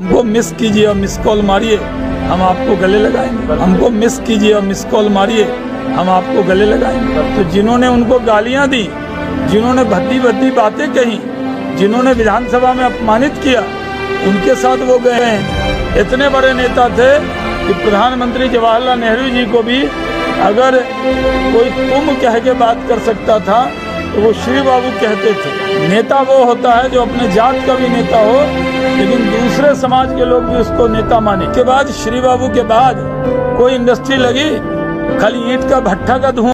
हमको मिस कीजिए और मिस कॉल मारिए, हम आपको गले लगाएंगे। हमको मिस कीजिए और मिस कॉल मारिए, हम आपको गले लगाएंगे। तो जिन्होंने उनको गालियां दी, जिन्होंने भद्दी भद्दी बातें कही, जिन्होंने विधानसभा में अपमानित किया, उनके साथ वो गए हैं। इतने बड़े नेता थे कि प्रधानमंत्री जवाहरलाल नेहरू जी को भी अगर कोई तुम कह के बात कर सकता था तो वो श्री बाबू कहते थे। नेता वो होता है जो अपने जात का भी नेता हो लेकिन दूसरे समाज के लोग भी उसको नेता माने। के बाद श्री बाबू के बाद कोई इंडस्ट्री लगी, खाली ईंट का भट्ठा का धुआं।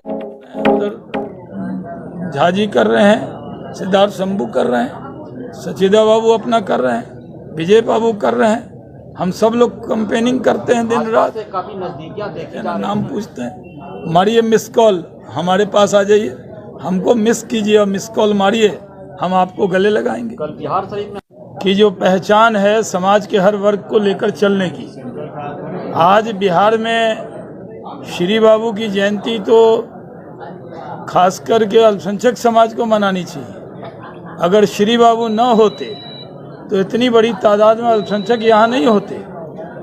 उधर झाजी कर रहे हैं, सिद्धार्थ शंभू कर रहे हैं, सचिदा बाबू अपना कर रहे हैं, विजय बाबू कर रहे हैं। हम सब लोग कंपेनिंग करते हैं दिन रात, काफी नजदीकियां नाम पूछते हैं, मारिए मिस कॉल, हमारे पास आ जाइए, हमको मिस कीजिए और मिस कॉल मारिए, हम आपको गले लगाएंगे। कल बिहार शरीफ में की जो पहचान है समाज के हर वर्ग को लेकर चलने की, आज बिहार में श्री बाबू की जयंती तो खास करके अल्पसंख्यक समाज को मनानी चाहिए। अगर श्री बाबू न होते तो इतनी बड़ी तादाद में अल्पसंख्यक यहाँ नहीं होते।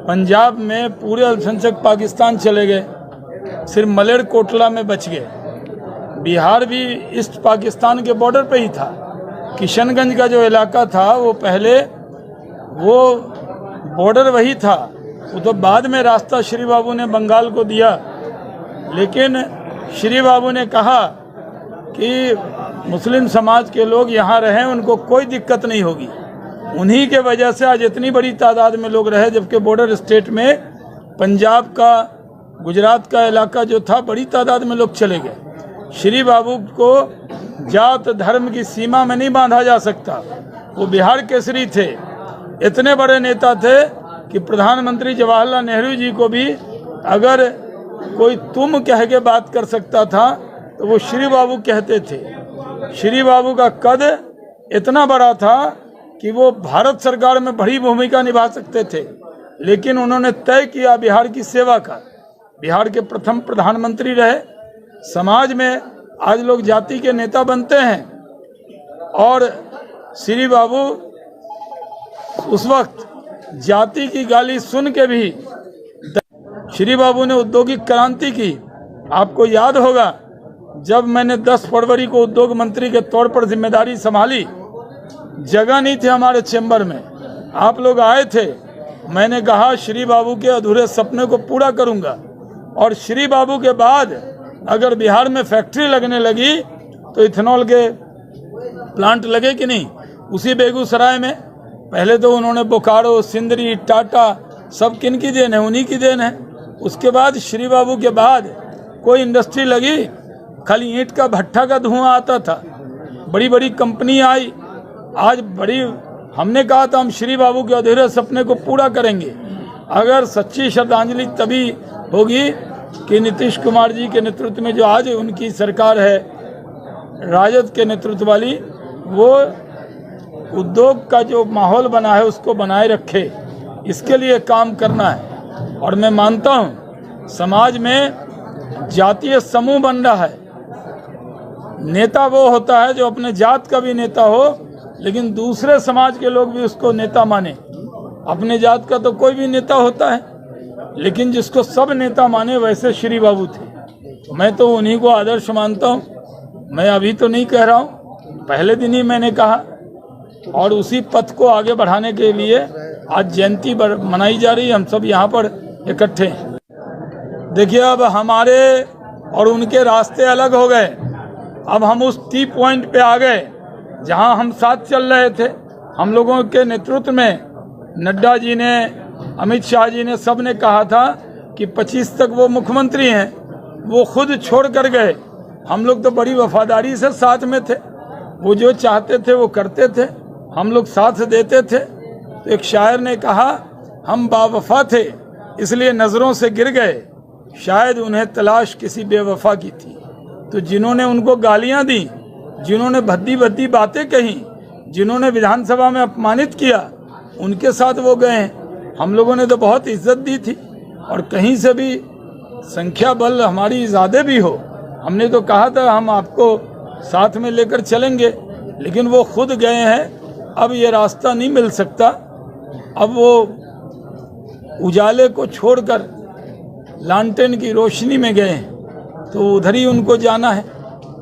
पंजाब में पूरे अल्पसंख्यक पाकिस्तान चले गए, सिर्फ मलेरकोटला में बच गए। बिहार भी ईस्ट पाकिस्तान के बॉर्डर पे ही था। किशनगंज का जो इलाका था वो पहले वो बॉर्डर वही था, वो तो बाद में रास्ता श्री बाबू ने बंगाल को दिया। लेकिन श्री बाबू ने कहा कि मुस्लिम समाज के लोग यहाँ रहें, उनको कोई दिक्कत नहीं होगी। उन्हीं के वजह से आज इतनी बड़ी तादाद में लोग रहे, जबकि बॉर्डर स्टेट में पंजाब का, गुजरात का इलाका जो था, बड़ी तादाद में लोग चले गए। श्री बाबू को जात धर्म की सीमा में नहीं बांधा जा सकता। वो बिहार केसरी थे, इतने बड़े नेता थे कि प्रधानमंत्री जवाहरलाल नेहरू जी को भी अगर कोई तुम कह के बात कर सकता था तो वो श्री बाबू कहते थे। श्री बाबू का कद इतना बड़ा था कि वो भारत सरकार में बड़ी भूमिका निभा सकते थे, लेकिन उन्होंने तय किया बिहार की सेवा का। बिहार के प्रथम प्रधानमंत्री रहे। समाज में आज लोग जाति के नेता बनते हैं और श्री बाबू उस वक्त जाति की गाली सुन के भी श्री बाबू ने औद्योगिक क्रांति की। आपको याद होगा जब मैंने 10 फरवरी को उद्योग मंत्री के तौर पर जिम्मेदारी संभाली, जगह नहीं थे हमारे चेंबर में, आप लोग आए थे। मैंने कहा श्री बाबू के अधूरे सपने को पूरा करूंगा। और श्री बाबू के बाद अगर बिहार में फैक्ट्री लगने लगी तो इथेनॉल के प्लांट लगे कि नहीं। उसी बेगूसराय में पहले तो उन्होंने बोकारो, सिंदरी, टाटा सब किन की देन है, उन्हीं की देन है। उसके बाद श्री बाबू के बाद कोई इंडस्ट्री लगी, खाली ईंट का भट्ठा का धुआं आता था। बड़ी बड़ी कंपनी आई। आज बड़ी हमने कहा था हम श्री बाबू के अधूरे सपने को पूरा करेंगे। अगर सच्ची श्रद्धांजलि तभी होगी कि नीतीश कुमार जी के नेतृत्व में जो आज उनकी सरकार है, राजद के नेतृत्व वाली, वो उद्योग का जो माहौल बना है उसको बनाए रखे। इसके लिए काम करना है। और मैं मानता हूँ समाज में जातीय समूह बन रहा है। नेता वो होता है जो अपने जात का भी नेता हो लेकिन दूसरे समाज के लोग भी उसको नेता माने। अपने जात का तो कोई भी नेता होता है, लेकिन जिसको सब नेता माने वैसे श्री बाबू थे। मैं तो उन्हीं को आदर्श मानता हूँ। मैं अभी तो नहीं कह रहा हूँ, पहले दिन ही मैंने कहा। और उसी पथ को आगे बढ़ाने के लिए आज जयंती मनाई जा रही है। हम सब यहाँ पर इकट्ठे हैं। देखिए अब हमारे और उनके रास्ते अलग हो गए। अब हम उस टी पॉइंट पे आ गए जहाँ हम साथ चल रहे थे। हम लोगों के नेतृत्व में नड्डा जी ने, अमित शाह जी ने, सब ने कहा था कि 25 तक वो मुख्यमंत्री हैं। वो खुद छोड़ कर गए। हम लोग तो बड़ी वफादारी से साथ में थे। वो जो चाहते थे वो करते थे, हम लोग साथ देते थे। तो एक शायर ने कहा हम बावफा थे इसलिए नज़रों से गिर गए, शायद उन्हें तलाश किसी बेवफा की थी। तो जिन्होंने उनको गालियां दी, जिन्होंने भद्दी भद्दी बातें कही, जिन्होंने विधानसभा में अपमानित किया, उनके साथ वो गए हैं। हम लोगों ने तो बहुत इज्जत दी थी और कहीं से भी संख्या बल हमारी ज़्यादा भी हो, हमने तो कहा था हम आपको साथ में लेकर चलेंगे, लेकिन वो खुद गए हैं। अब ये रास्ता नहीं मिल सकता। अब वो उजाले को छोड़कर लालटेन की रोशनी में गए हैं, तो उधर ही उनको जाना है।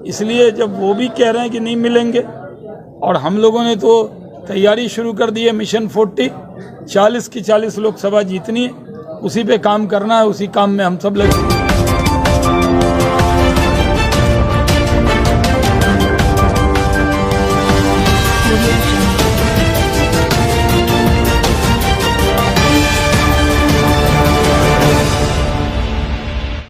इसलिए जब वो भी कह रहे हैं कि नहीं मिलेंगे, और हम लोगों ने तो तैयारी शुरू कर दी है मिशन 40, 40 की 40 लोकसभा जीतनी है, उसी पे काम करना है, उसी काम में हम सब लगे।